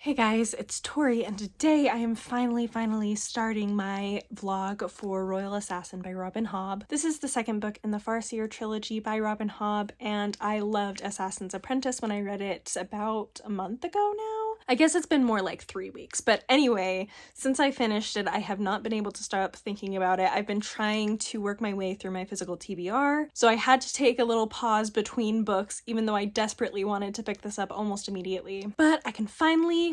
Hey guys, it's Tori, and today I am finally starting my vlog for Royal Assassin by Robin Hobb. This is the second book in the Farseer trilogy by Robin Hobb, and I loved Assassin's Apprentice when I read it about a month ago now. I guess it's been more like 3 weeks, but anyway, since I finished it, I have not been able to stop thinking about it. I've been trying to work my way through my physical TBR, so I had to take a little pause between books, even though I desperately wanted to pick this up almost immediately. But I can finally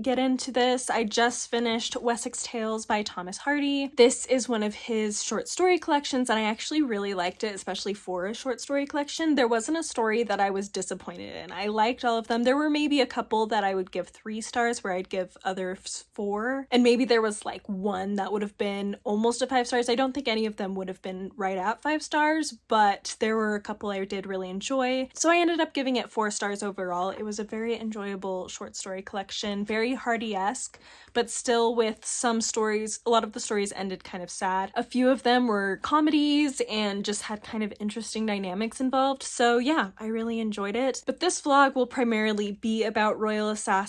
get into this. I just finished Wessex Tales by Thomas Hardy. This is one of his short story collections, and I actually really liked it, especially for a short story collection. There wasn't a story that I was disappointed in. I liked all of them. There were maybe a couple that I would give 3 stars where I'd give others 4, and maybe there was like one that would have been almost a 5 stars. I don't think any of them would have been right at 5 stars, but there were a couple I did really enjoy, so I ended up giving it 4 stars overall. It was a very enjoyable short story collection, very Hardy-esque, but still with some stories. A lot of the stories ended kind of sad. A few of them were comedies and just had kind of interesting dynamics involved, so yeah, I really enjoyed it. But this vlog will primarily be about Royal Assassin.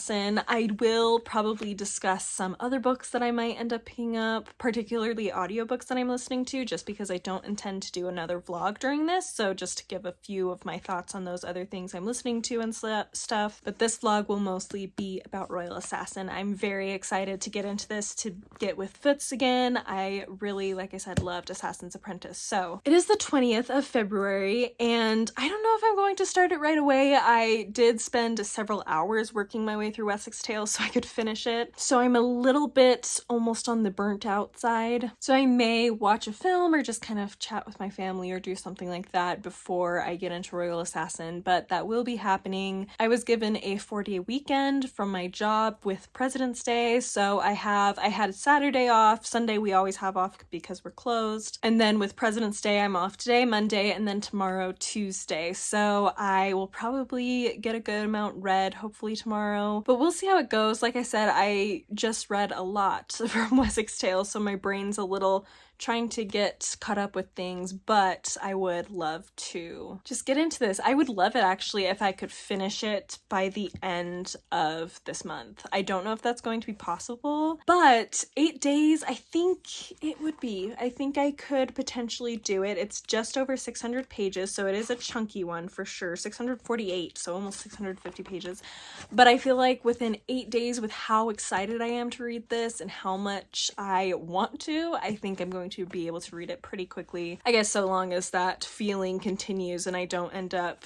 I will probably discuss some other books that I might end up picking up, particularly audiobooks that I'm listening to, just because I don't intend to do another vlog during this, so just to give a few of my thoughts on those other things I'm listening to and stuff. But this vlog will mostly be about Royal Assassin. I'm very excited to get into this, to get with Foots again. I really, like I said, loved Assassin's Apprentice. So it is the 20th of February, and I don't know if I'm going to start it right away. I did spend several hours working my way through Wessex Tales so I could finish it, so I'm a little bit almost on the burnt out side. So I may watch a film or just kind of chat with my family or do something like that before I get into Royal Assassin, but that will be happening. I was given a 4-day weekend from my job with President's Day, so I had Saturday off. Sunday we always have off because we're closed, and then with President's Day I'm off today, Monday, and then tomorrow, Tuesday, so I will probably get a good amount read hopefully tomorrow, but we'll see how it goes. Like I said, I just read a lot from Wessex Tales, so my brain's a little trying to get caught up with things, but I would love to just get into this. I would love it actually if I could finish it by the end of this month. I don't know if that's going to be possible, but 8 days, I think it would be. I think I could potentially do it. It's just over 600 pages, so it is a chunky one for sure. 648, so almost 650 pages. But I feel like within 8 days, with how excited I am to read this and how much I want to, I think I'm going to be able to read it pretty quickly. I guess so long as that feeling continues and I don't end up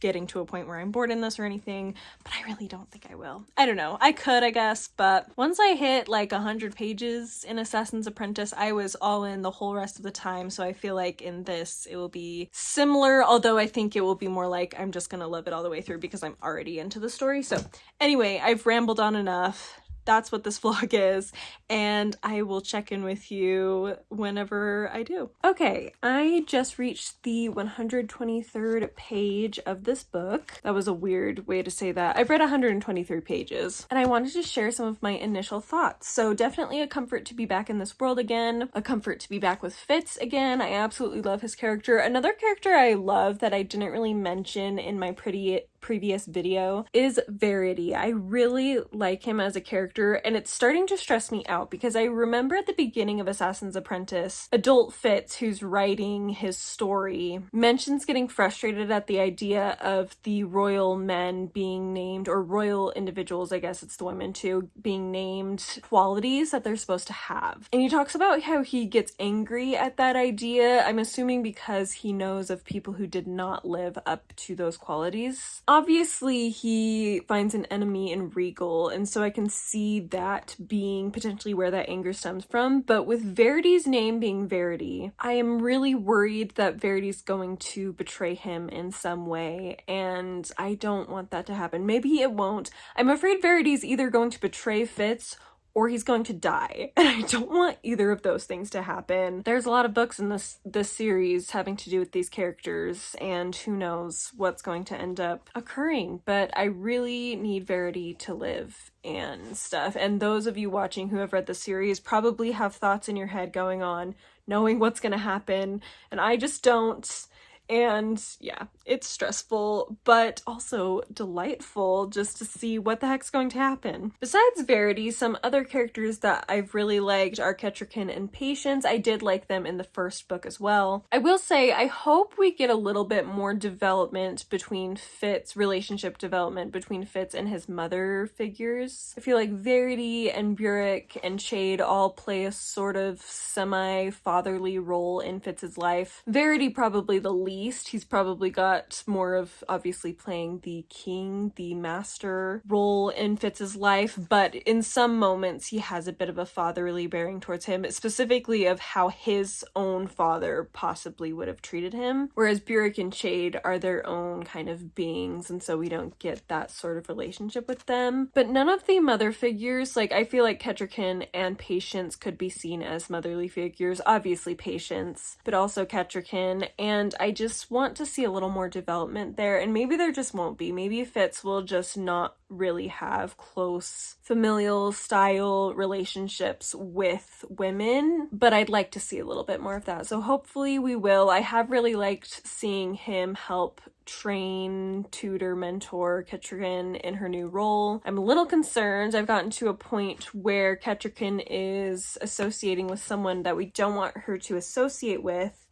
getting to a point where I'm bored in this or anything, but I really don't think I will. I don't know. I could, I guess, but once I hit like 100 pages in Assassin's Apprentice, I was all in the whole rest of the time, so I feel like in this it will be similar, although I think it will be more like I'm just gonna love it all the way through because I'm already into the story. So anyway, I've rambled on enough. That's what this vlog is, and I will check in with you whenever I do. Okay, I just reached the 123rd page of this book. That was a weird way to say that. I've read 123 pages, and I wanted to share some of my initial thoughts. So definitely a comfort to be back in this world again, a comfort to be back with Fitz again. I absolutely love his character. Another character I love that I didn't really mention in my previous video is Verity. I really like him as a character, and it's starting to stress me out because I remember at the beginning of Assassin's Apprentice, adult Fitz, who's writing his story, mentions getting frustrated at the idea of the royal men being named, or royal individuals, I guess it's the women too, being named qualities that they're supposed to have. And he talks about how he gets angry at that idea, I'm assuming because he knows of people who did not live up to those qualities. Obviously, he finds an enemy in Regal, and so I can see that being potentially where that anger stems from, but with Verity's name being Verity, I am really worried that Verity's going to betray him in some way, and I don't want that to happen. Maybe it won't. I'm afraid Verity's either going to betray Fitz or he's going to die, and I don't want either of those things to happen. There's a lot of books in this series having to do with these characters, and who knows what's going to end up occurring, but I really need Verity to live and stuff. And those of you watching who have read the series probably have thoughts in your head going on, knowing what's going to happen, and I just don't. And yeah, it's stressful, but also delightful just to see what the heck's going to happen. Besides Verity, some other characters that I've really liked are Kettricken and Patience. I did like them in the first book as well. I will say, I hope we get a little bit more development between Fitz, relationship development between Fitz and his mother figures. I feel like Verity and Burrick and Chade all play a sort of semi-fatherly role in Fitz's life. Verity probably the least. He's probably got more of obviously playing the king, the master role in Fitz's life, but in some moments he has a bit of a fatherly bearing towards him, specifically of how his own father possibly would have treated him, whereas Burrick and Chade are their own kind of beings, and so we don't get that sort of relationship with them. But none of the mother figures, like I feel like Kettricken and Patience could be seen as motherly figures, obviously Patience, but also Kettricken, and I just want to see a little more development there, and maybe there just won't be. Maybe Fitz will just not really have close familial style relationships with women, but I'd like to see a little bit more of that, so hopefully we will. I have really liked seeing him help train, tutor, mentor Kettricken in her new role. I'm a little concerned. I've gotten to a point where Kettricken is associating with someone that we don't want her to associate with,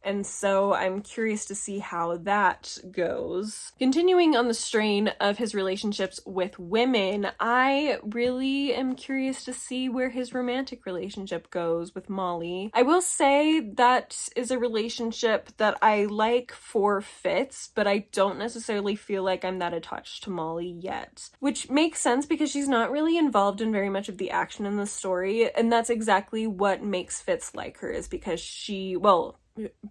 and so I'm curious to see how that goes. Continuing on the strain of his relationships with women, I really am curious to see where his romantic relationship goes with Molly. I will say that is a relationship that I like for Fitz, but I don't necessarily feel like I'm that attached to Molly yet. Which makes sense because she's not really involved in very much of the action in the story, and that's exactly what makes Fitz like her, is because she, well,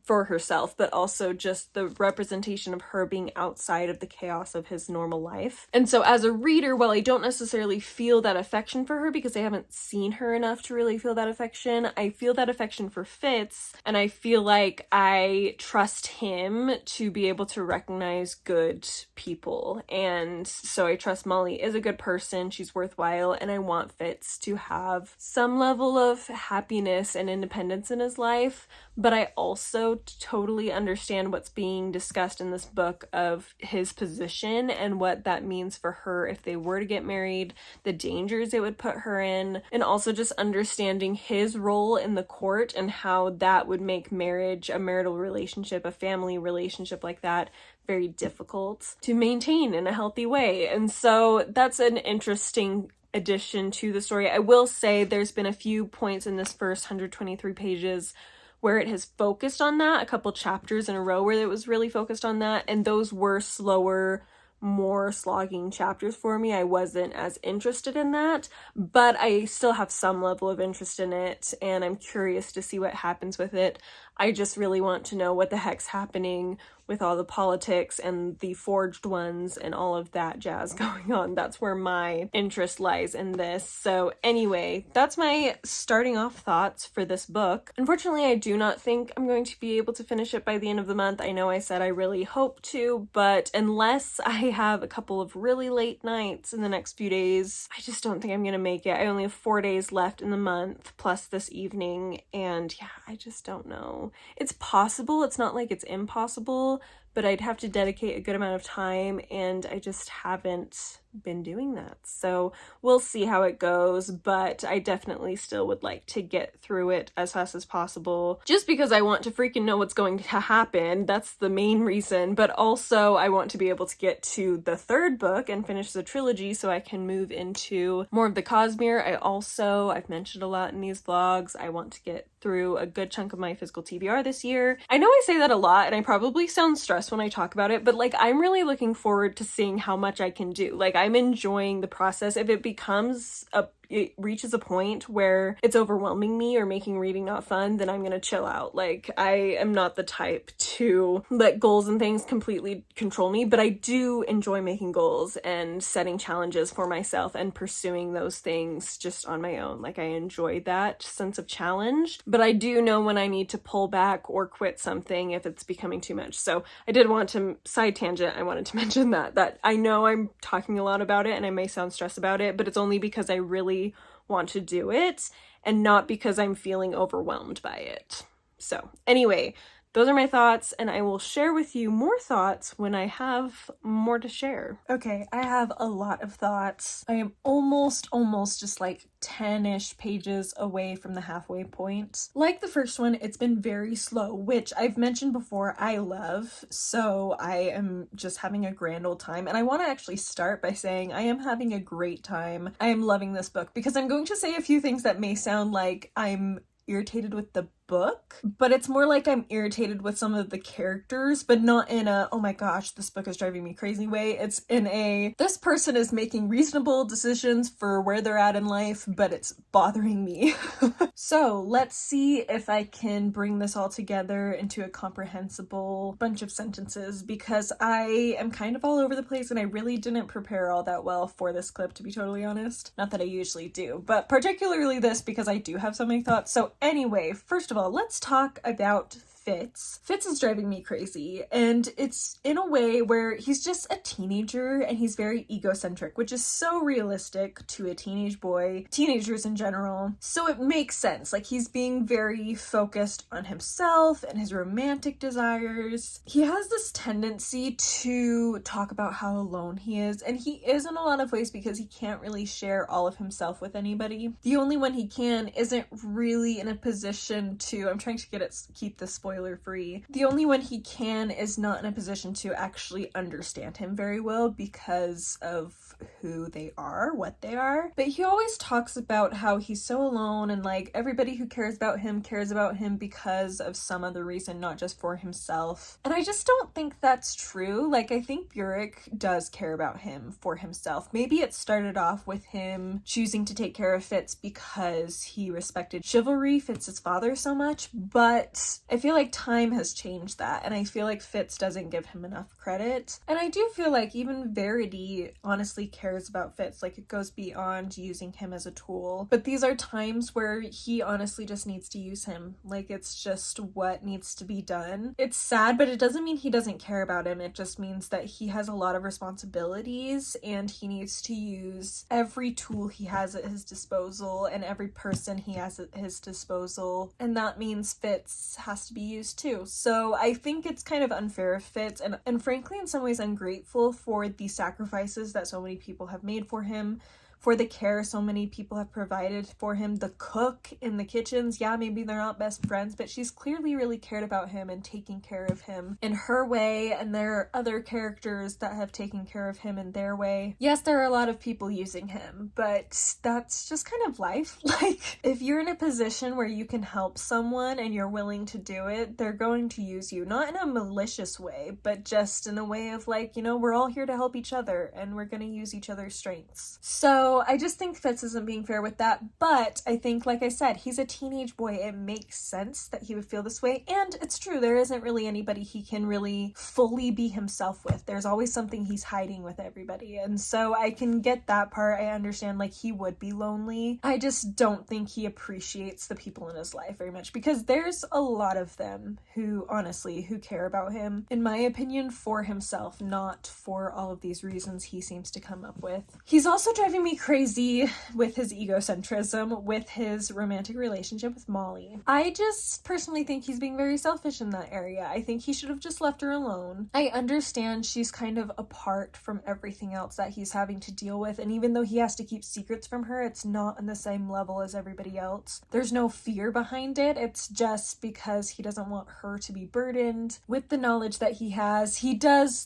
for herself, but also just the representation of her being outside of the chaos of his normal life. And so as a reader, while I don't necessarily feel that affection for her because I haven't seen her enough to really feel that affection, I feel that affection for Fitz, and I feel like I trust him to be able to recognize good people. And so I trust Molly is a good person, she's worthwhile, and I want Fitz to have some level of happiness and independence in his life, but I also totally understand what's being discussed in this book of his position and what that means for her if they were to get married, the dangers it would put her in, and also just understanding his role in the court and how that would make marriage, a marital relationship, a family relationship like that, very difficult to maintain in a healthy way. And so that's an interesting addition to the story. I will say there's been a few points in this first 123 pages where it has focused on that, a couple chapters in a row where it was really focused on that, and those were slower, more slogging chapters for me. I wasn't as interested in that, but I still have some level of interest in it, and I'm curious to see what happens with it. I just really want to know what the heck's happening with all the politics and the forged ones and all of that jazz going on. That's where my interest lies in this. So anyway, that's my starting off thoughts for this book. Unfortunately, I do not think I'm going to be able to finish it by the end of the month. I know I said I really hope to, but unless I have a couple of really late nights in the next few days, I just don't think I'm gonna make it. I only have 4 days left in the month, plus this evening, and yeah, I just don't know. It's possible, it's not like it's impossible, but I'd have to dedicate a good amount of time, and I just haven't been doing that. So we'll see how it goes, but I definitely still would like to get through it as fast as possible, just because I want to freaking know what's going to happen. That's the main reason, but also I want to be able to get to the third book and finish the trilogy so I can move into more of the Cosmere. I've mentioned a lot in these vlogs, I want to get through a good chunk of my physical TBR this year. I know I say that a lot and I probably sound stressed when I talk about it, but like I'm really looking forward to seeing how much I can do. Like I'm enjoying the process. If it reaches a point where it's overwhelming me or making reading not fun, then I'm gonna chill out. Like I am not the type to let goals and things completely control me, but I do enjoy making goals and setting challenges for myself and pursuing those things just on my own. Like I enjoy that sense of challenge, but I do know when I need to pull back or quit something if it's becoming too much. So I did want to side tangent. I wanted to mention that I know I'm talking a lot about it and I may sound stressed about it, but it's only because I really want to do it and not because I'm feeling overwhelmed by it. So anyway, those are my thoughts, and I will share with you more thoughts when I have more to share. Okay, I have a lot of thoughts. I am almost just like 10-ish pages away from the halfway point. Like the first one, it's been very slow, which I've mentioned before I love, so I am just having a grand old time. And I want to actually start by saying I am having a great time. I am loving this book, because I'm going to say a few things that may sound like I'm irritated with the book, but it's more like I'm irritated with some of the characters, but not in a oh my gosh, this book is driving me crazy way. It's in a this person is making reasonable decisions for where they're at in life, but it's bothering me. So let's see if I can bring this all together into a comprehensible bunch of sentences, because I am kind of all over the place and I really didn't prepare all that well for this clip, to be totally honest. Not that I usually do, but particularly this because I do have so many thoughts. So anyway, first of all, let's talk about Fitz. Fitz is driving me crazy, and it's in a way where he's just a teenager and he's very egocentric, which is so realistic to a teenage boy, teenagers in general. So it makes sense. Like, he's being very focused on himself and his romantic desires. He has this tendency to talk about how alone he is, and he is in a lot of ways because he can't really share all of himself with anybody. The only one he can isn't really in a position to, I'm trying to keep this spoiler free. The only one he can is not in a position to actually understand him very well because of who they are, what they are. But he always talks about how he's so alone, and like everybody who cares about him because of some other reason, not just for himself. And I just don't think that's true. Like, I think Burek does care about him for himself. Maybe it started off with him choosing to take care of Fitz because he respected chivalry, Fitz's father, so much, but I feel like time has changed that, and I feel like Fitz doesn't give him enough credit. And I do feel like even Verity honestly cares about Fitz. Like, it goes beyond using him as a tool. But these are times where he honestly just needs to use him. Like, it's just what needs to be done. It's sad, but it doesn't mean he doesn't care about him. It just means that he has a lot of responsibilities, and he needs to use every tool he has at his disposal and every person he has at his disposal. And that means Fitz has to be used too. So I think it's kind of unfair of Fitz, and frankly in some ways ungrateful for the sacrifices that so many people have made for him, for the care so many people have provided for him. The cook in the kitchens, yeah, maybe they're not best friends, but she's clearly really cared about him and taking care of him in her way, and there are other characters that have taken care of him in their way. Yes, there are a lot of people using him, but that's just kind of life. Like, if you're in a position where you can help someone and you're willing to do it, they're going to use you, not in a malicious way, but just in a way of like, you know, we're all here to help each other and we're going to use each other's strengths. So I just think Fitz isn't being fair with that, but I think, like I said, he's a teenage boy. It makes sense that he would feel this way, and it's true, there isn't really anybody he can really fully be himself with. There's always something he's hiding with everybody, and so I can get that part. I understand, like, he would be lonely. I just don't think he appreciates the people in his life very much, because there's a lot of them who care about him, in my opinion, for himself, not for all of these reasons he seems to come up with. He's also driving me crazy with his egocentrism, with his romantic relationship with Molly. I just personally think he's being very selfish in that area. I think he should have just left her alone. I understand she's kind of apart from everything else that he's having to deal with, and even though he has to keep secrets from her, it's not on the same level as everybody else. There's no fear behind it. It's just because he doesn't want her to be burdened with the knowledge that he has.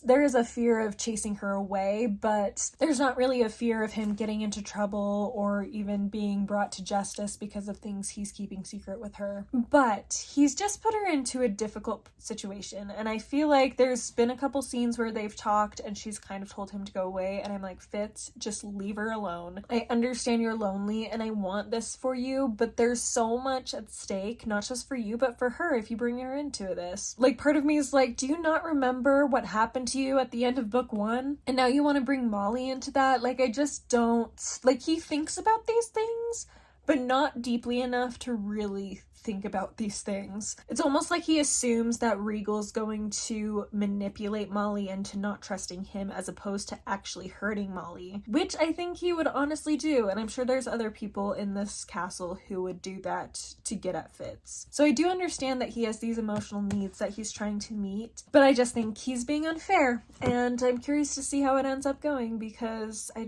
There is a fear of chasing her away, but there's not really a fear of him getting into trouble or even being brought to justice because of things he's keeping secret with her. But he's just put her into a difficult situation, and I feel like there's been a couple scenes where they've talked and she's kind of told him to go away, and I'm like, Fitz, just leave her alone. I understand you're lonely and I want this for you, but there's so much at stake, not just for you, but for her if you bring her into this. Like, part of me is like, do you not remember what happened to you at the end of book 1? And now you want to bring Molly into that? Like, I just don't. Like, he thinks about these things, but not deeply enough to really think about these things. It's almost like he assumes that Regal's going to manipulate Molly into not trusting him as opposed to actually hurting Molly, which I think he would honestly do, and I'm sure there's other people in this castle who would do that to get at Fitz. So I do understand that he has these emotional needs that he's trying to meet, but I just think he's being unfair, and I'm curious to see how it ends up going because I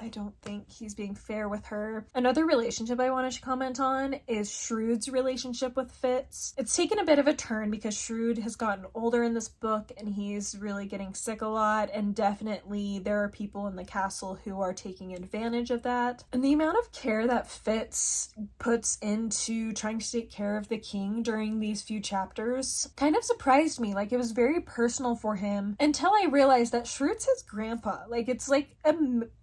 don't think he's being fair with her. Another relationship I wanted to comment on is Shrewd's relationship with Fitz. It's taken a bit of a turn because Shrewd has gotten older in this book and he's really getting sick a lot, and definitely there are people in the castle who are taking advantage of that. And the amount of care that Fitz puts into trying to take care of the king during these few chapters kind of surprised me. Like, it was very personal for him until I realized that Shrewd's his grandpa. Like, it's like a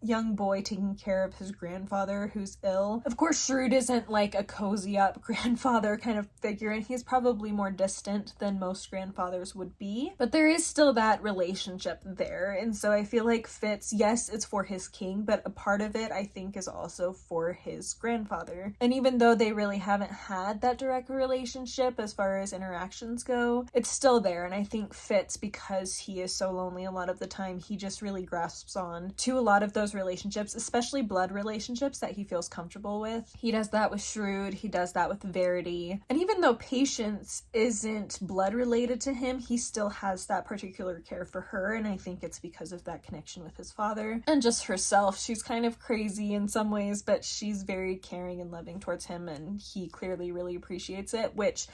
young boy taking care of his grandfather who's ill. Of course, Shrewd isn't like a cozy up grandfather kind of figure, and he's probably more distant than most grandfathers would be, but there is still that relationship there. And so I feel like Fitz, yes, it's for his king, but a part of it I think is also for his grandfather. And even though they really haven't had that direct relationship as far as interactions go, it's still there. And I think Fitz, because he is so lonely a lot of the time, he just really grasps on to a lot of those relationships, especially blood relationships that he feels comfortable with. He does that with Shrewd, he does that with Verity, and even though Patience isn't blood related to him, he still has that particular care for her, and I think it's because of that connection with his father. And just herself, she's kind of crazy in some ways, but she's very caring and loving towards him, and he clearly really appreciates it, which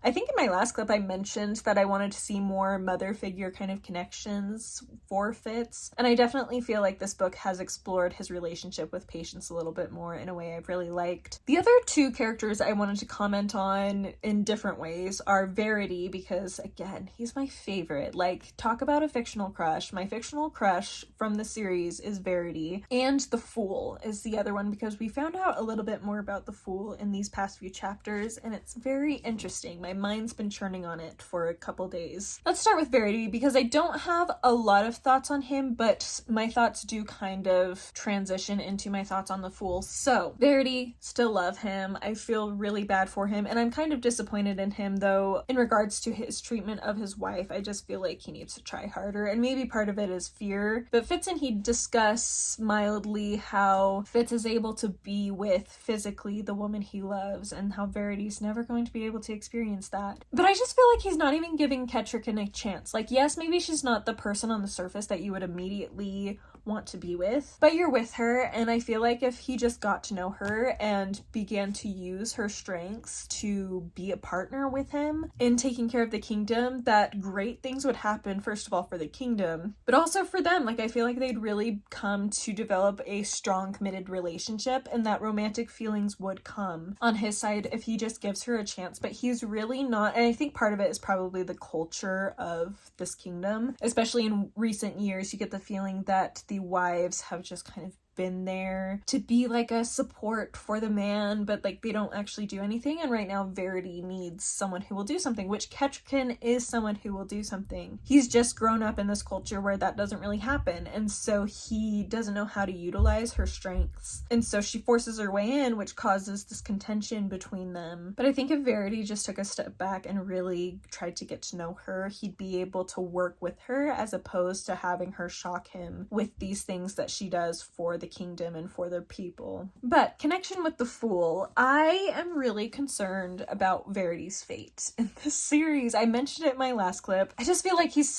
I think in my last clip I mentioned that I wanted to see more mother figure kind of connections for Fitz, and I definitely feel like this book has explored his relationship with Patience a little bit more in a way I've really liked. The other two characters I wanted to comment on in different ways are Verity, because again, he's my favorite. Like, talk about a fictional crush. My fictional crush from the series is Verity, and the Fool is the other one, because we found out a little bit more about the Fool in these past few chapters, and it's very interesting. My mind's been churning on it for a couple days. Let's start with Verity, because I don't have a lot of thoughts on him, but my thoughts do kind of transition into my thoughts on the Fool. So, Verity, still love him. I feel really bad for him, and I'm kind of disappointed in him, though, in regards to his treatment of his wife. I just feel like he needs to try harder, and maybe part of it is fear. But Fitz and he discuss mildly how Fitz is able to be with physically the woman he loves, and how Verity's never going to be able to experience that. But I just feel like he's not even giving Kettrick a chance. Like, yes, maybe she's not the person on the surface that you would immediately want to be with, but you're with her, and I feel like if he just got to know her and began to use her strengths to be a partner with him in taking care of the kingdom, that great things would happen, first of all for the kingdom, but also for them. Like, I feel like they'd really come to develop a strong, committed relationship, and that romantic feelings would come on his side if he just gives her a chance. But he's really not, and I think part of it is probably the culture of this kingdom, especially in recent years. You get the feeling that the wives have just kind of been there to be like a support for the man, but like they don't actually do anything. And right now Verity needs someone who will do something, which Kettrick is someone who will do something. He's just grown up in this culture where that doesn't really happen, and so he doesn't know how to utilize her strengths, and so she forces her way in, which causes this contention between them. But I think if Verity just took a step back and really tried to get to know her, he'd be able to work with her as opposed to having her shock him with these things that she does for the kingdom and for their people. But connection with the Fool, I am really concerned about Verity's fate in this series. I mentioned it in my last clip. I just feel like he's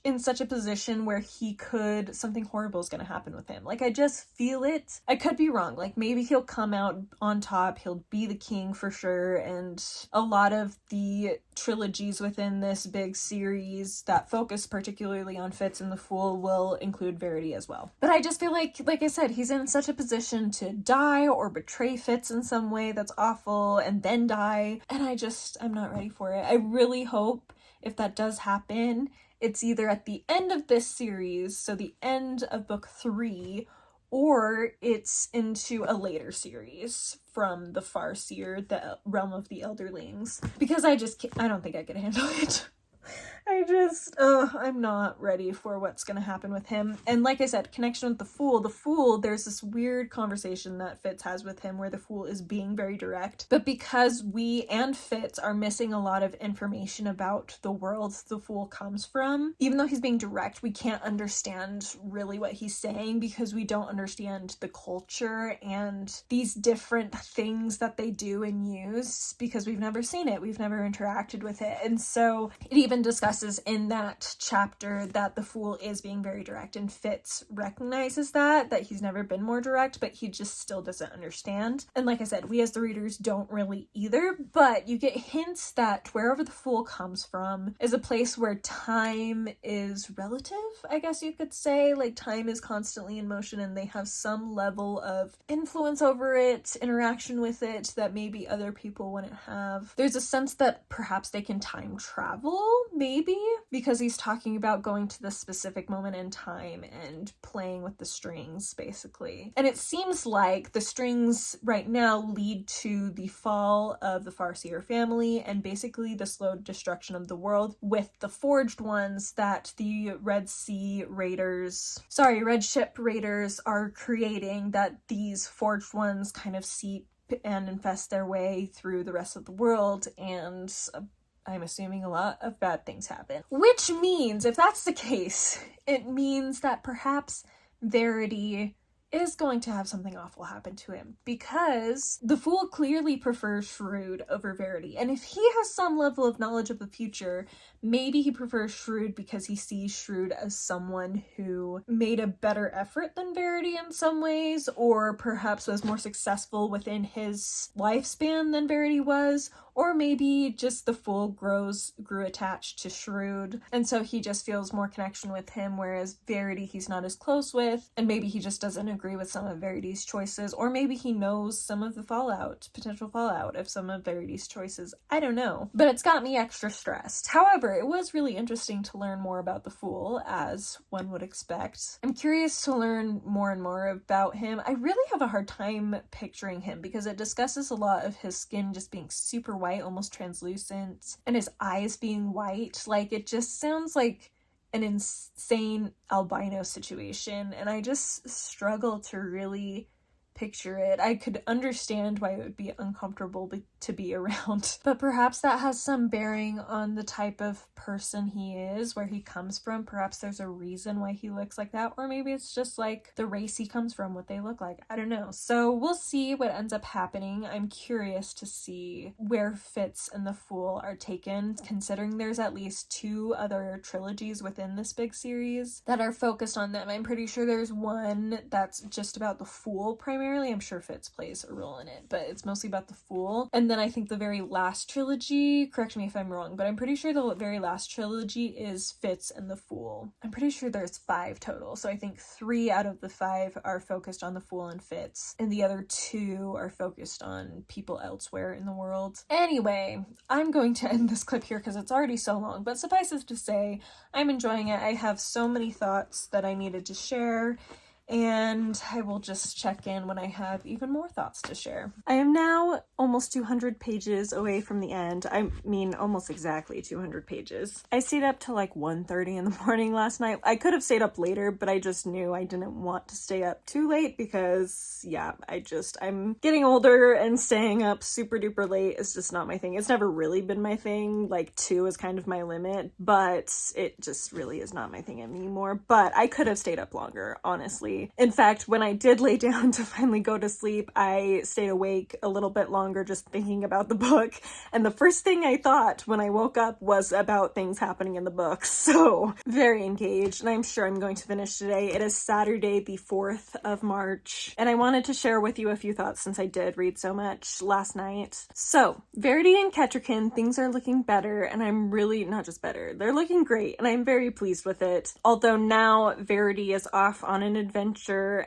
in such a position where something horrible is going to happen with him. Like, I just feel it. I could be wrong. Like, maybe he'll come out on top, he'll be the king for sure, and a lot of the trilogies within this big series that focus particularly on Fitz and the Fool will include Verity as well. But I just feel like I said, he's in such a position to die or betray Fitz in some way that's awful and then die, and I'm not ready for it. I really hope if that does happen, it's either at the end of this series, so the end of book 3, or it's into a later series from the Farseer, the Realm of the Elderlings, because I don't think I could handle it. I'm not ready for what's gonna happen with him. And like I said, connection with the Fool, there's this weird conversation that Fitz has with him where the Fool is being very direct. But because we and Fitz are missing a lot of information about the world the Fool comes from, even though he's being direct, we can't understand really what he's saying because we don't understand the culture and these different things that they do and use because we've never seen it, we've never interacted with it. And so it even discusses in that chapter that the Fool is being very direct, and Fitz recognizes that he's never been more direct, but he just still doesn't understand. And like I said, we as the readers don't really either, but you get hints that wherever the Fool comes from is a place where time is relative, I guess you could say. Like, time is constantly in motion and they have some level of influence over it, interaction with it that maybe other people wouldn't have. There's a sense that perhaps they can time travel, maybe, because he's talking about going to this specific moment in time and playing with the strings, basically. And it seems like the strings right now lead to the fall of the Farseer family and basically the slow destruction of the world, with the forged ones that the Red Ship Raiders are creating, that these forged ones kind of seep and infest their way through the rest of the world, and I'm assuming a lot of bad things happen. Which means, if that's the case, it means that perhaps Verity is going to have something awful happen to him, because the Fool clearly prefers Shrewd over Verity, and if he has some level of knowledge of the future, maybe he prefers Shrewd because he sees Shrewd as someone who made a better effort than Verity in some ways, or perhaps was more successful within his lifespan than Verity was, or maybe just the Fool grew attached to Shrewd, and so he just feels more connection with him, whereas Verity he's not as close with, and maybe he just doesn't agree with some of Verity's choices, or maybe he knows some of the potential fallout of some of Verity's choices. I don't know. But it's got me extra stressed. However, it was really interesting to learn more about the Fool, as one would expect. I'm curious to learn more and more about him. I really have a hard time picturing him because it discusses a lot of his skin just being super white, almost translucent, and his eyes being white. Like, it just sounds like an insane albino situation, and I just struggle to really picture it. I could understand why it would be uncomfortable to be around, but perhaps that has some bearing on the type of person he is, where he comes from. Perhaps there's a reason why he looks like that, or maybe it's just like the race he comes from, what they look like. I don't know. So we'll see what ends up happening. I'm curious to see where Fitz and the Fool are taken, considering there's at least 2 other trilogies within this big series that are focused on them. I'm pretty sure there's one that's just about the Fool primarily. I'm sure Fitz plays a role in it, but it's mostly about the Fool. And then I think the very last trilogy, correct me if I'm wrong, but I'm pretty sure the very last trilogy is Fitz and the Fool. I'm pretty sure there's 5 total, so I think 3 out of the 5 are focused on the Fool and Fitz, and the other 2 are focused on people elsewhere in the world. Anyway, I'm going to end this clip here because it's already so long, but suffice it to say, I'm enjoying it. I have so many thoughts that I needed to share, and I will just check in when I have even more thoughts to share. I am now almost 200 pages away from the end. I mean, almost exactly 200 pages. I stayed up till like 1:30 in the morning last night. I could have stayed up later, but I just knew I didn't want to stay up too late because, yeah, I'm getting older, and staying up super duper late is just not my thing. It's never really been my thing. Like, 2 is kind of my limit, but it just really is not my thing anymore. But I could have stayed up longer, honestly. In fact, when I did lay down to finally go to sleep, I stayed awake a little bit longer just thinking about the book, and the first thing I thought when I woke up was about things happening in the book. So, very engaged, and I'm sure I'm going to finish today. It is Saturday, the 4th of March, and I wanted to share with you a few thoughts since I did read so much last night. So, Verity and Kettricken, things are looking better, and I'm really, not just better, they're looking great, and I'm very pleased with it. Although now Verity is off on an adventure,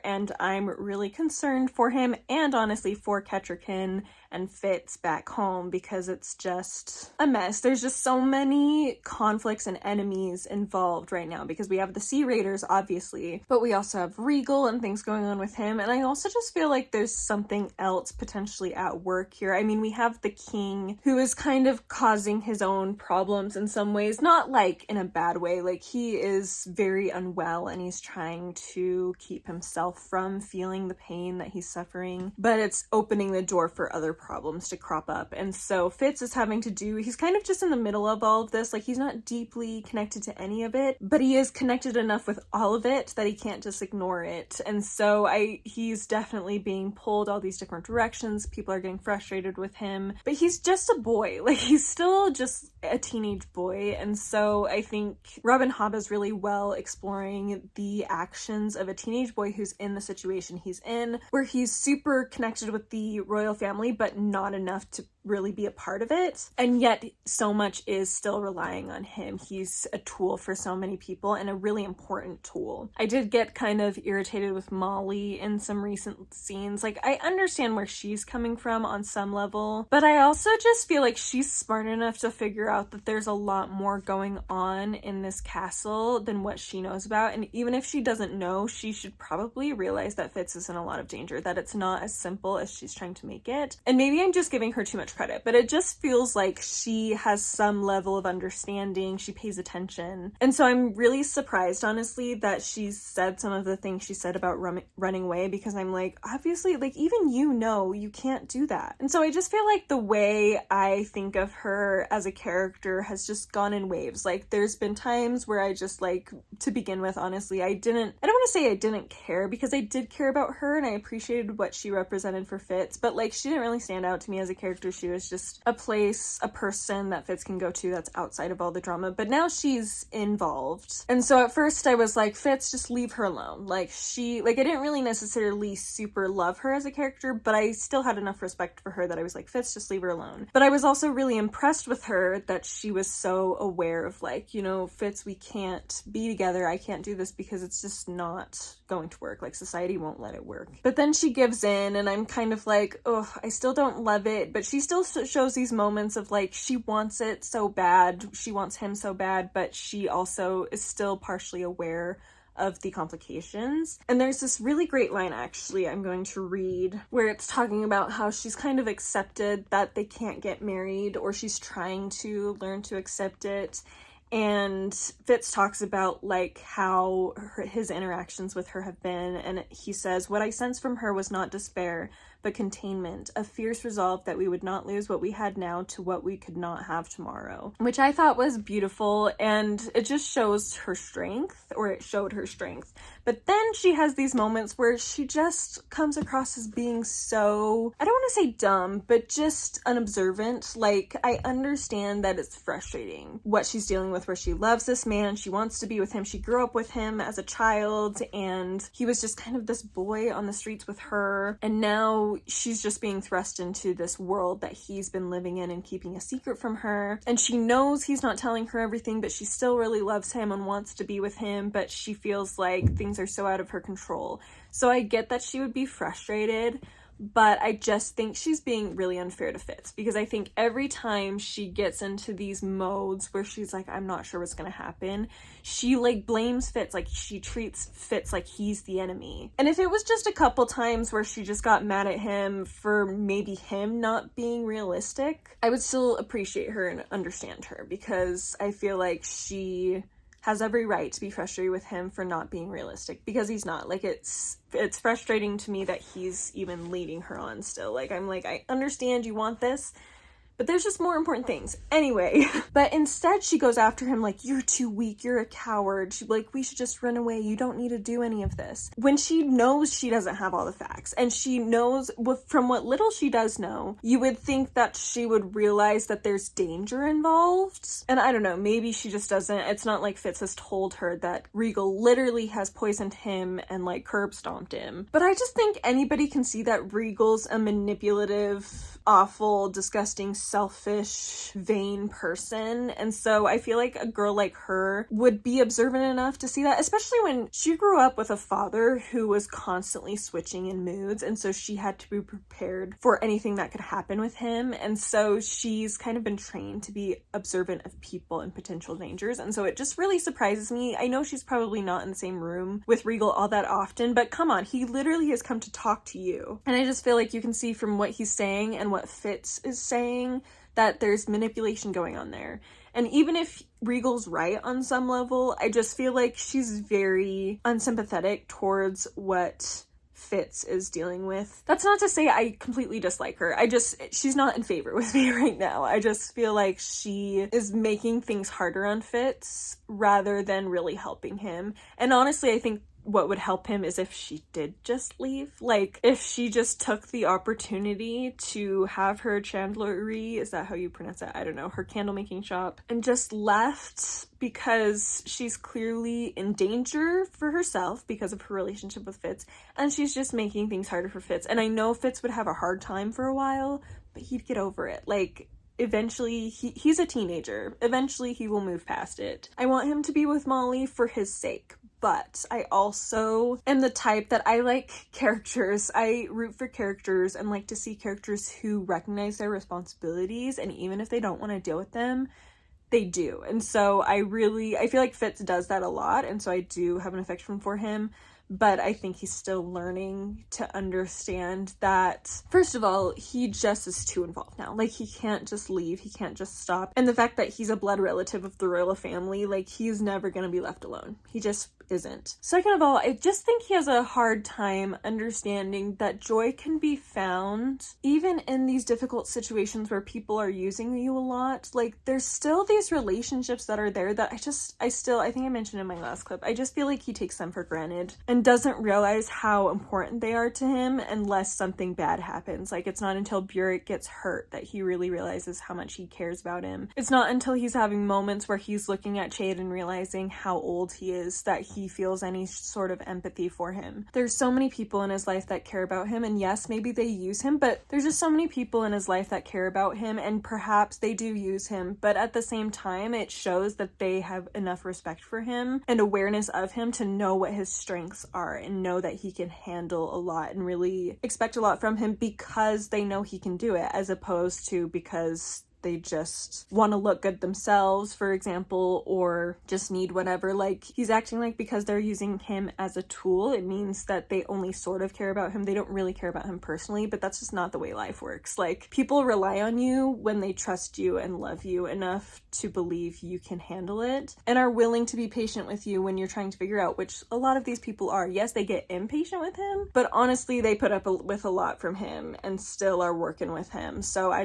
and I'm really concerned for him, and honestly for Kettricken, and Fitz back home, because it's just a mess. There's just so many conflicts and enemies involved right now, because we have the Sea Raiders, obviously, but we also have Regal and things going on with him, and I also just feel like there's something else potentially at work here. I mean, we have the king, who is kind of causing his own problems in some ways, not like in a bad way, like he is very unwell and he's trying to keep himself from feeling the pain that he's suffering, but it's opening the door for other problems to crop up. And so Fitz is having to do, he's kind of just in the middle of all of this, like he's not deeply connected to any of it, but he is connected enough with all of it that he can't just ignore it. And so he's definitely being pulled all these different directions. People are getting frustrated with him, but he's just a boy, like he's still just a teenage boy. And so I think Robin Hobb is really well exploring the actions of a teenage boy who's in the situation he's in, where he's super connected with the royal family, but not enough to really be a part of it. And yet so much is still relying on him. He's a tool for so many people, and a really important tool. I did get kind of irritated with Molly in some recent scenes. Like, I understand where she's coming from on some level, but I also just feel like she's smart enough to figure out that there's a lot more going on in this castle than what she knows about. And even if she doesn't know, she should probably realize that Fitz is in a lot of danger, that it's not as simple as she's trying to make it. And maybe I'm just giving her too much credit, but it just feels like she has some level of understanding, she pays attention. And so I'm really surprised, honestly, that she's said some of the things she said about running away, because I'm like, obviously, like, even you can't do that. And so I just feel like the way I think of her as a character has just gone in waves. Like, there's been times where I just, like, to begin with, honestly, I don't want to say I didn't care, because I did care about her and I appreciated what she represented for Fitz, but like, she didn't really stand out to me as a character. She was just a place, a person that Fitz can go to that's outside of all the drama, but now she's involved. And so at first I was like, Fitz, just leave her alone. Like, I didn't really necessarily super love her as a character, but I still had enough respect for her that I was like, Fitz, just leave her alone. But I was also really impressed with her that she was so aware of, like, you know, Fitz, we can't be together. I can't do this because it's just not going to work. Like, society won't let it work. But then she gives in, and I'm kind of like, oh, I still don't love it, but she still shows these moments of, like, she wants it so bad, she wants him so bad, but she also is still partially aware of the complications. And there's this really great line, actually, I'm going to read, where it's talking about how she's kind of accepted that they can't get married, or she's trying to learn to accept it. And Fitz talks about, like, how his interactions with her have been, and he says, "What I sensed from her was not despair, but containment, a fierce resolve that we would not lose what we had now to what we could not have tomorrow," which I thought was beautiful, and it just shows her strength, or it showed her strength. But then she has these moments where she just comes across as being so, I don't want to say dumb, but just unobservant. Like, I understand that it's frustrating what she's dealing with, where she loves this man, she wants to be with him, she grew up with him as a child, and he was just kind of this boy on the streets with her, and now she's just being thrust into this world that he's been living in and keeping a secret from her. And she knows he's not telling her everything, but she still really loves him and wants to be with him, but she feels like things are so out of her control. So I get that she would be frustrated, but I just think she's being really unfair to Fitz, because I think every time she gets into these modes where she's like, I'm not sure what's gonna happen, she, like, blames Fitz, like, she treats Fitz like he's the enemy. And if it was just a couple times where she just got mad at him for maybe him not being realistic, I would still appreciate her and understand her, because I feel like she has every right to be frustrated with him for not being realistic, because he's not. Like, it's frustrating to me that he's even leading her on still. Like, I'm like, I understand you want this, but there's just more important things. Anyway, but instead she goes after him like, you're too weak, you're a coward. She's like, we should just run away. You don't need to do any of this. When she knows she doesn't have all the facts, and she knows, from what little she does know, you would think that she would realize that there's danger involved. And I don't know, maybe she just doesn't. It's not like Fitz has told her that Regal literally has poisoned him and, like, curb stomped him. But I just think anybody can see that Regal's a manipulative awful, disgusting, selfish, vain person. And so I feel like a girl like her would be observant enough to see that, especially when she grew up with a father who was constantly switching in moods. And so she had to be prepared for anything that could happen with him. And so she's kind of been trained to be observant of people and potential dangers. And so it just really surprises me. I know she's probably not in the same room with Regal all that often, but come on, he literally has come to talk to you. And I just feel like you can see from what he's saying and what Fitz is saying that there's manipulation going on there. And even if Regal's right on some level, I just feel like she's very unsympathetic towards what Fitz is dealing with. That's not to say I completely dislike her. She's not in favor with me right now. I just feel like she is making things harder on Fitz rather than really helping him. And honestly, I think what would help him is if she did just leave. Like, if she just took the opportunity to have her chandlery, is that how you pronounce it? I don't know, her candle making shop, and just left, because she's clearly in danger for herself because of her relationship with Fitz, and she's just making things harder for Fitz. And I know Fitz would have a hard time for a while, but he'd get over it. Like, eventually, he's a teenager. Eventually, he will move past it. I want him to be with Molly for his sake. But I also am the type that I like characters. I root for characters and like to see characters who recognize their responsibilities, and even if they don't want to deal with them, they do. And so I feel like Fitz does that a lot, and so I do have an affection for him. But I think he's still learning to understand that, first of all, he just is too involved now. Like, he can't just leave. He can't just stop. And the fact that he's a blood relative of the royal family, like, he's never going to be left alone. He just isn't. Second of all, I just think he has a hard time understanding that joy can be found even in these difficult situations where people are using you a lot. Like, there's still these relationships that are there that I think I mentioned in my last clip, I just feel like he takes them for granted and doesn't realize how important they are to him unless something bad happens. Like, it's not until Burrick gets hurt that he really realizes how much he cares about him. It's not until he's having moments where he's looking at Chade and realizing how old he is that he feels any sort of empathy for him. There's so many people in his life that care about him, and yes, maybe they use him, but there's just so many people in his life that care about him, and perhaps they do use him, but at the same time, it shows that they have enough respect for him and awareness of him to know what his strengths are and know that he can handle a lot and really expect a lot from him because they know he can do it, as opposed to because they just want to look good themselves, for example, or just need whatever. Like, he's acting like because they're using him as a tool, it means that they only sort of care about him. They don't really care about him personally, but that's just not the way life works. Like, people rely on you when they trust you and love you enough to believe you can handle it and are willing to be patient with you when you're trying to figure out, which a lot of these people are. Yes, they get impatient with him, but honestly, they put up with a lot from him and still are working with him. So I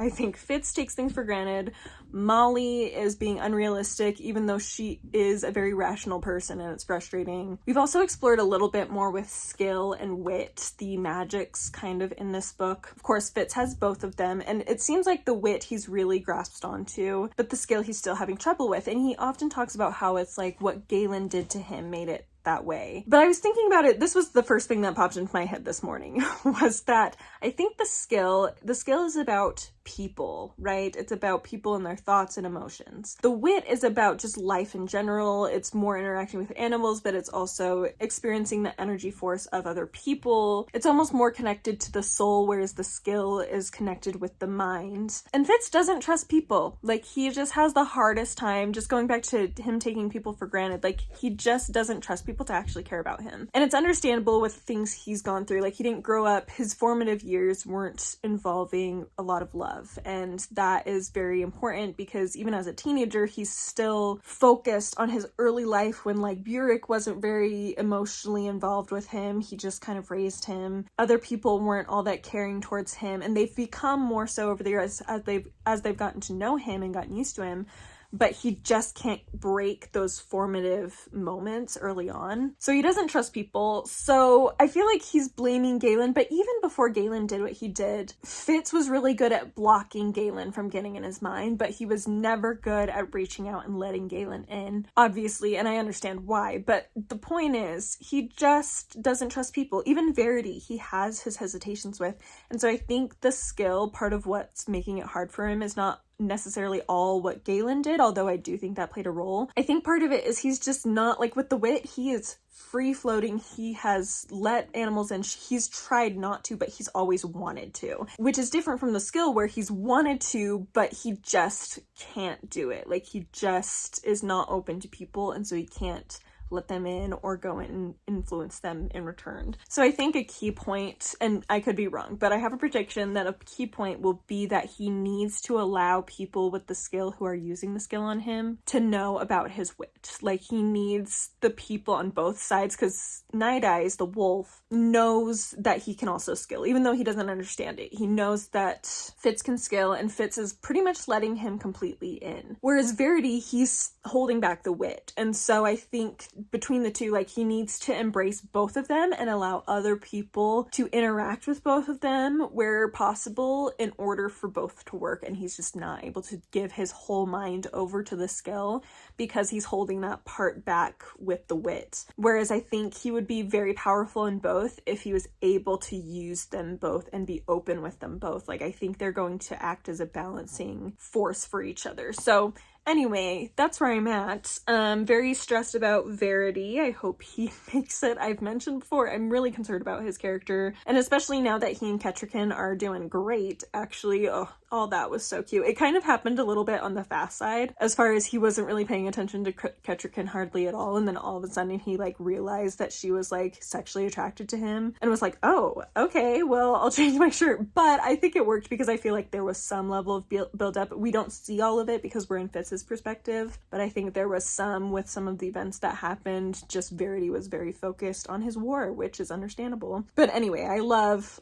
think Fitz takes things for granted. Molly is being unrealistic, even though she is a very rational person, and it's frustrating. We've also explored a little bit more with skill and wit, the magics kind of in this book. Of course, Fitz has both of them, and it seems like the wit he's really grasped onto, but the skill he's still having trouble with, and he often talks about how it's like what Galen did to him made it that way. But I was thinking about it, this was the first thing that popped into my head this morning, was that I think the skill is about people, right? It's about people and their thoughts and emotions. The wit is about just life in general. It's more interacting with animals, but it's also experiencing the energy force of other people. It's almost more connected to the soul, whereas the skill is connected with the mind. And Fitz doesn't trust people. Like, he just has the hardest time, just going back to him taking people for granted. Like, he just doesn't trust people to actually care about him. And it's understandable with things he's gone through. Like, he didn't grow up, his formative years weren't involving a lot of love. And that is very important because even as a teenager, he's still focused on his early life when, like, Burrick wasn't very emotionally involved with him. He just kind of raised him. Other people weren't all that caring towards him, and they've become more so over the years as they've gotten to know him and gotten used to him. but he just can't break those formative moments early on. So he doesn't trust people. So I feel like he's blaming Galen, but even before Galen did what he did, Fitz was really good at blocking Galen from getting in his mind, but he was never good at reaching out and letting Galen in, obviously, and I understand why, but the point is, he just doesn't trust people. Even Verity, he has his hesitations with, and so I think the skill, part of what's making it hard for him, is not necessarily all what Galen did, although I do think that played a role. I think part of it is he's just not, like with the wit, he is free floating. He has let animals in. He's tried not to, but he's always wanted to, which is different from the skill where he's wanted to, but he just can't do it. Like, he just is not open to people, and so he can't let them in or go and influence them in return. So I think a key point, and I could be wrong, but I have a prediction that a key point will be that he needs to allow people with the skill who are using the skill on him to know about his wit. Like, he needs the people on both sides, because Night Eyes, the wolf, knows that he can also skill, even though he doesn't understand it. He knows that Fitz can skill, and Fitz is pretty much letting him completely in. Whereas Verity, he's holding back the wit. And so I think between the two, like, he needs to embrace both of them and allow other people to interact with both of them where possible in order for both to work, and he's just not able to give his whole mind over to the skill because he's holding that part back with the wit. Whereas I think he would be very powerful in both if he was able to use them both and be open with them both. Like, I think they're going to act as a balancing force for each other. So anyway, that's where I'm at. Very stressed about Verity. I hope he makes it. I've mentioned before, I'm really concerned about his character, and especially now that he and Kettricken are doing great, actually. Oh, all that was so cute. It kind of happened a little bit on the fast side, as far as he wasn't really paying attention to Kettricken hardly at all, and then all of a sudden he, like, realized that she was, like, sexually attracted to him, and was like, oh, okay, well, I'll change my shirt. But I think it worked because I feel like there was some level of build-up. We don't see all of it because we're in Fitz's perspective, but I think there was some with some of the events that happened. Just Verity was very focused on his war, which is understandable. But anyway, I love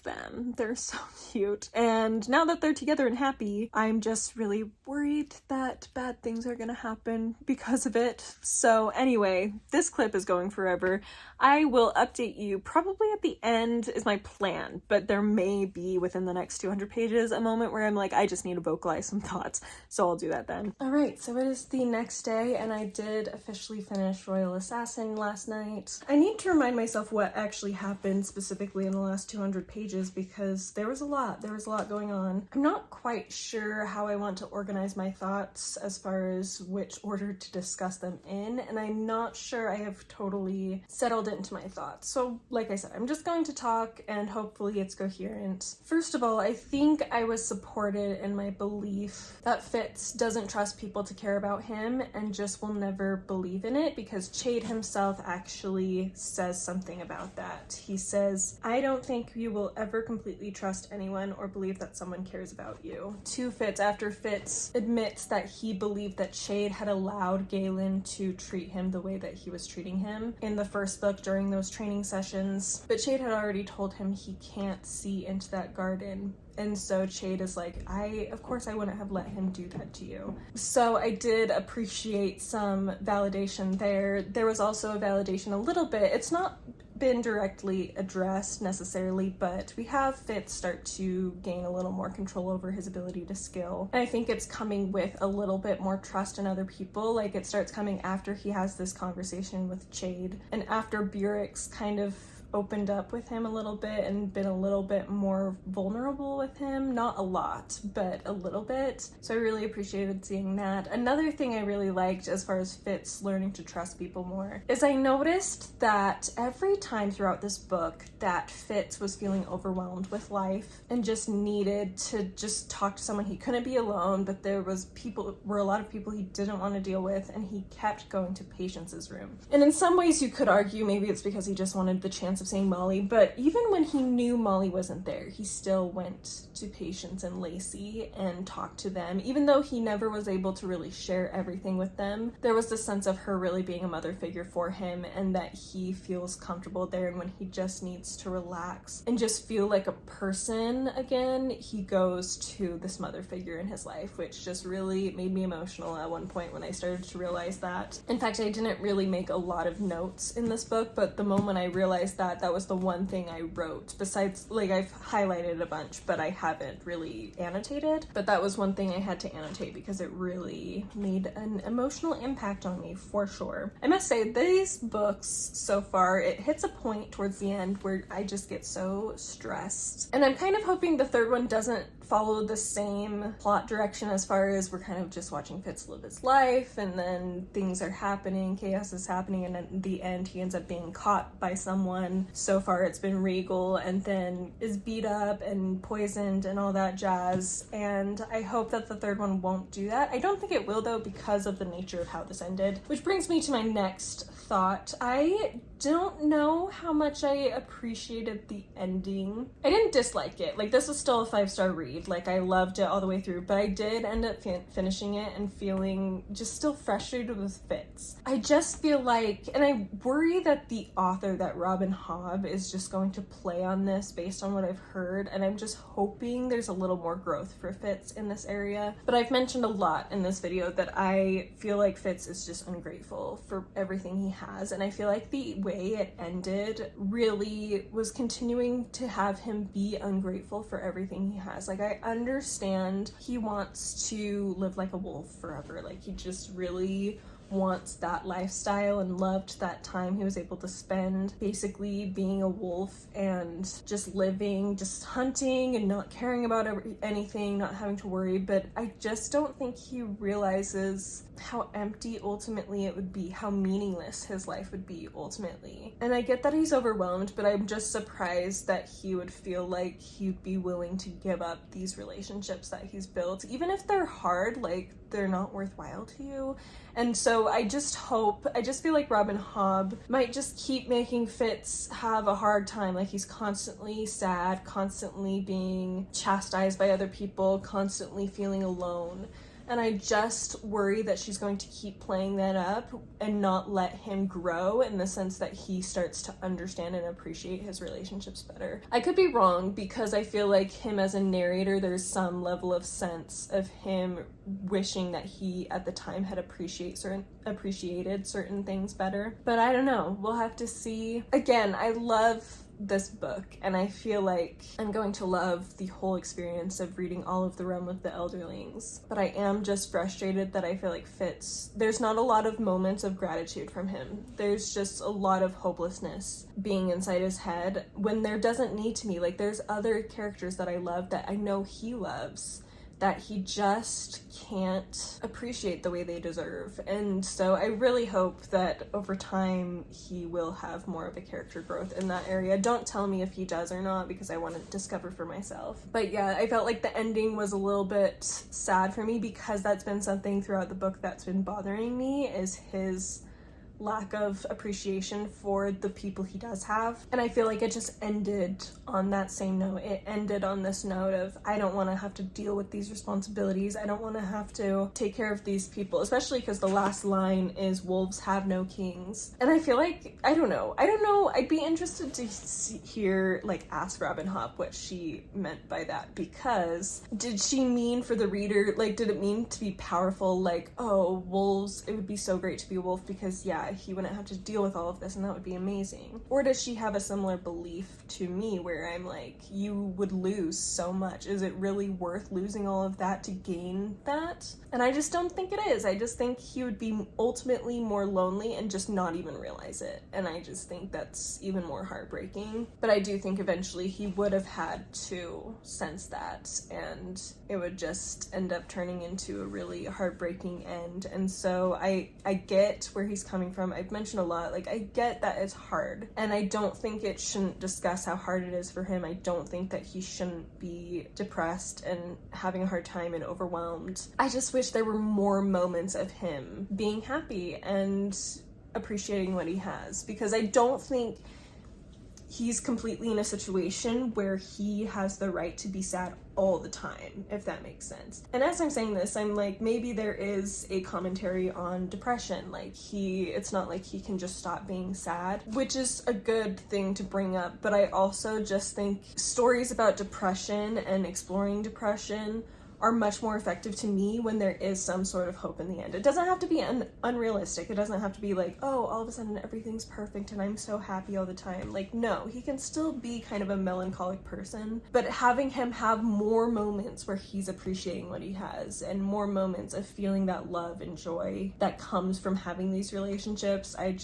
them. They're so cute. And now that they're together and happy, I'm just really worried that bad things are gonna happen because of it. So anyway, this clip is going forever. I will update you probably at the end is my plan, but there may be within the next 200 pages a moment where I'm like, I just need to vocalize some thoughts. So I'll do that then. Alright, so it is the next day, and I did officially finish Royal Assassin last night. I need to remind myself what actually happened specifically in the last 200 pages because there was a lot going on. I'm not quite sure how I want to organize my thoughts as far as which order to discuss them in, and I'm not sure I have totally settled into my thoughts. So like I said, I'm just going to talk and hopefully it's coherent. First of all, I think I was supported in my belief that Fitz doesn't trust people to care about him and just will never believe in it, because Chade himself actually says something about that. He says, I don't think you will ever completely trust anyone or believe that someone cares about you. To Fitz, after Fitz admits that he believed that Chade had allowed Galen to treat him the way that he was treating him in the first book during those training sessions, but Chade had already told him he can't see into that garden. And so Chade is like, of course I wouldn't have let him do that to you. So I did appreciate some validation there. There was also a validation a little bit. It's not been directly addressed necessarily, but we have Fitz start to gain a little more control over his ability to skill. And I think it's coming with a little bit more trust in other people. Like, it starts coming after he has this conversation with Chade and after Burix kind of opened up with him a little bit and been a little bit more vulnerable with him. Not a lot, but a little bit. So I really appreciated seeing that. Another thing I really liked as far as Fitz learning to trust people more is I noticed that every time throughout this book that Fitz was feeling overwhelmed with life and just needed to just talk to someone, he couldn't be alone, but there were a lot of people he didn't want to deal with, and he kept going to Patience's room. And in some ways you could argue maybe it's because he just wanted the chance of saying Molly, but even when he knew Molly wasn't there, he still went to Patience and Lacey and talked to them. Even though he never was able to really share everything with them, there was this sense of her really being a mother figure for him, and that he feels comfortable there, and when he just needs to relax and just feel like a person again, he goes to this mother figure in his life, which just really made me emotional at one point when I started to realize that. In fact, I didn't really make a lot of notes in this book, but the moment I realized that, that was the one thing I wrote. Besides, like, I've highlighted a bunch, but I haven't really annotated. But that was one thing I had to annotate because it really made an emotional impact on me, for sure. I must say, these books so far, it hits a point towards the end where I just get so stressed. And I'm kind of hoping the third one doesn't follow the same plot direction, as far as we're kind of just watching Fitz live his life, and then things are happening, chaos is happening, and at the end he ends up being caught by someone. So far it's been Regal, and then is beat up and poisoned and all that jazz, and I hope that the third one won't do that. I don't think it will, though, because of the nature of how this ended. Which brings me to my next thought. I don't know how much I appreciated the ending. I didn't dislike it. Like, this is still a 5-star read. Like, I loved it all the way through, but I did end up finishing it and feeling just still frustrated with Fitz. I just feel like, and I worry that the author, that Robin Hobb, is just going to play on this based on what I've heard, and I'm just hoping there's a little more growth for Fitz in this area. But I've mentioned a lot in this video that I feel like Fitz is just ungrateful for everything he has, and I feel like the way it ended really was continuing to have him be ungrateful for everything he has. Like, I understand he wants to live like a wolf forever. Like, he just really wants that lifestyle and loved that time he was able to spend basically being a wolf and just living, just hunting and not caring about anything, not having to worry. But I just don't think he realizes how empty ultimately it would be, how meaningless his life would be ultimately. And I get that he's overwhelmed, but I'm just surprised that he would feel like he'd be willing to give up these relationships that he's built, even if they're hard, like they're not worthwhile to you. And so I just feel like Robin Hobb might just keep making Fitz have a hard time. Like, he's constantly sad, constantly being chastised by other people, constantly feeling alone. And I just worry that she's going to keep playing that up and not let him grow, in the sense that he starts to understand and appreciate his relationships better. I could be wrong, because I feel like him as a narrator, there's some level of sense of him wishing that he at the time had appreciated certain things better. But I don't know. We'll have to see. Again, I love this book, and I feel like I'm going to love the whole experience of reading all of the Realm of the Elderlings. But I am just frustrated that I feel like Fitz, there's not a lot of moments of gratitude from him. There's just a lot of hopelessness being inside his head when there doesn't need to be. Like, there's other characters that I love, that I know he loves, that he just can't appreciate the way they deserve. And so I really hope that over time he will have more of a character growth in that area. Don't tell me if he does or not, because I want to discover for myself. But yeah, I felt like the ending was a little bit sad for me, because that's been something throughout the book that's been bothering me, is his lack of appreciation for the people he does have. And I feel like it just ended on that same note. It ended on this note of, I don't want to have to deal with these responsibilities. I don't want to have to take care of these people, especially because the last line is, wolves have no kings. And I feel like, I don't know. I'd be interested to hear, like, ask Robin Hobb what she meant by that, because did she mean for the reader, like, did it mean to be powerful? Like, oh, wolves, it would be so great to be a wolf because, yeah, he wouldn't have to deal with all of this and that would be amazing. Or does she have a similar belief to me, where I'm like, you would lose so much. Is it really worth losing all of that to gain that? And I just don't think it is. I just think he would be ultimately more lonely and just not even realize it. And I just think that's even more heartbreaking. But I do think eventually he would have had to sense that, and it would just end up turning into a really heartbreaking end. And so I get where he's coming from. I've mentioned a lot, like, I get that it's hard, and I don't think it shouldn't discuss how hard it is for him. I don't think that he shouldn't be depressed and having a hard time and overwhelmed. I just wish there were more moments of him being happy and appreciating what he has, because I don't think he's completely in a situation where he has the right to be sad all the time, if that makes sense. And as I'm saying this, I'm like, maybe there is a commentary on depression. Like, it's not like he can just stop being sad, which is a good thing to bring up. But I also just think stories about depression and exploring depression are much more effective to me when there is some sort of hope in the end. It doesn't have to be unrealistic. It doesn't have to be like, oh, all of a sudden everything's perfect and I'm so happy all the time. Like, no, he can still be kind of a melancholic person, but having him have more moments where he's appreciating what he has and more moments of feeling that love and joy that comes from having these relationships, I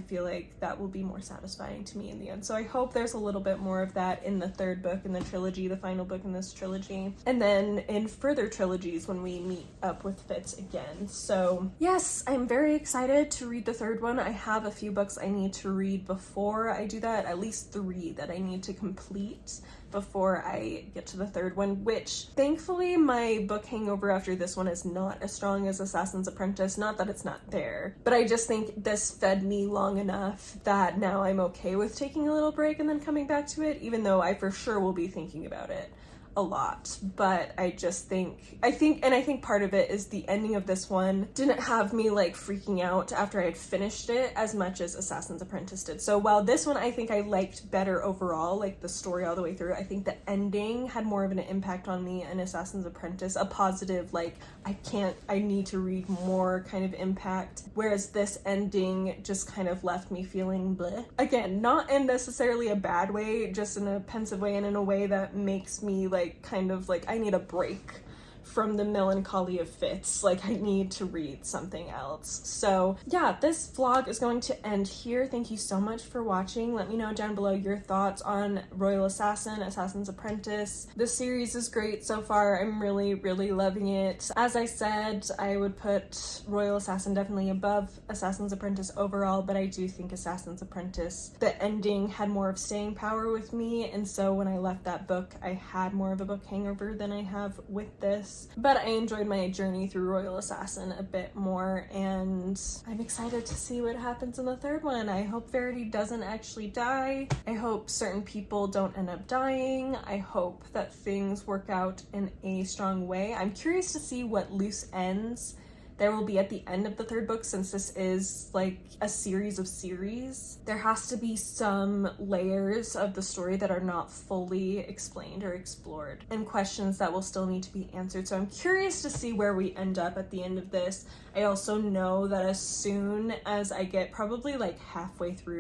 feel like that will be more satisfying to me in the end. So I hope there's a little bit more of that in the third book in the trilogy, the final book in this trilogy, and then in further trilogies when we meet up with Fitz again. So yes, I'm very excited to read the third one. I have a few books I need to read before I do that, at least 3 that I need to complete before I get to the third one, which thankfully my book hangover after this one is not as strong as Assassin's Apprentice. Not that it's not there, but I just think this fed me long enough that now I'm okay with taking a little break and then coming back to it, even though I for sure will be thinking about it a lot. But I think part of it is the ending of this one didn't have me like freaking out after I had finished it as much as Assassin's Apprentice did. So while this one I think I liked better overall, like the story all the way through, I think the ending had more of an impact on me in Assassin's Apprentice, a positive, like I need to read more kind of impact, whereas this ending just kind of left me feeling bleh. Again, not in necessarily a bad way, just in a pensive way and in a way that makes me like kind of like I need a break from the melancholy of Fitz. Like, I need to read something else. So yeah, this vlog is going to end here. Thank you so much for watching. Let me know down below your thoughts on Royal Assassin, Assassin's Apprentice. This series is great so far. I'm really, really loving it. As I said, I would put Royal Assassin definitely above Assassin's Apprentice overall, but I do think Assassin's Apprentice, the ending had more of staying power with me, and so when I left that book, I had more of a book hangover than I have with this. But I enjoyed my journey through Royal Assassin a bit more, and I'm excited to see what happens in the third one. I hope Verity doesn't actually die. I hope certain people don't end up dying. I hope that things work out in a strong way. I'm curious to see what loose ends there will be at the end of the third book, since this is like a series of series. There has to be some layers of the story that are not fully explained or explored, and questions that will still need to be answered. So I'm curious to see where we end up at the end of this. I also know that as soon as I get probably like halfway through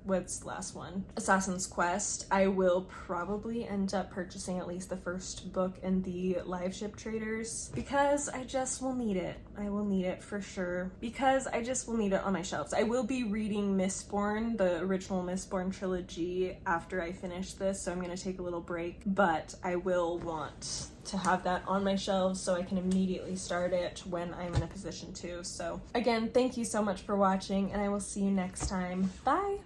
what's the last one? Assassin's Quest, I will probably end up purchasing at least the first book in the live ship traders, because I just will need it. I will need it for sure, because I just will need it on my shelves. I will be reading Mistborn, the original Mistborn trilogy, after I finish this, so I'm going to take a little break, but I will want to have that on my shelves so I can immediately start it when I'm in a position to. So again, thank you so much for watching, and I will see you next time. Bye!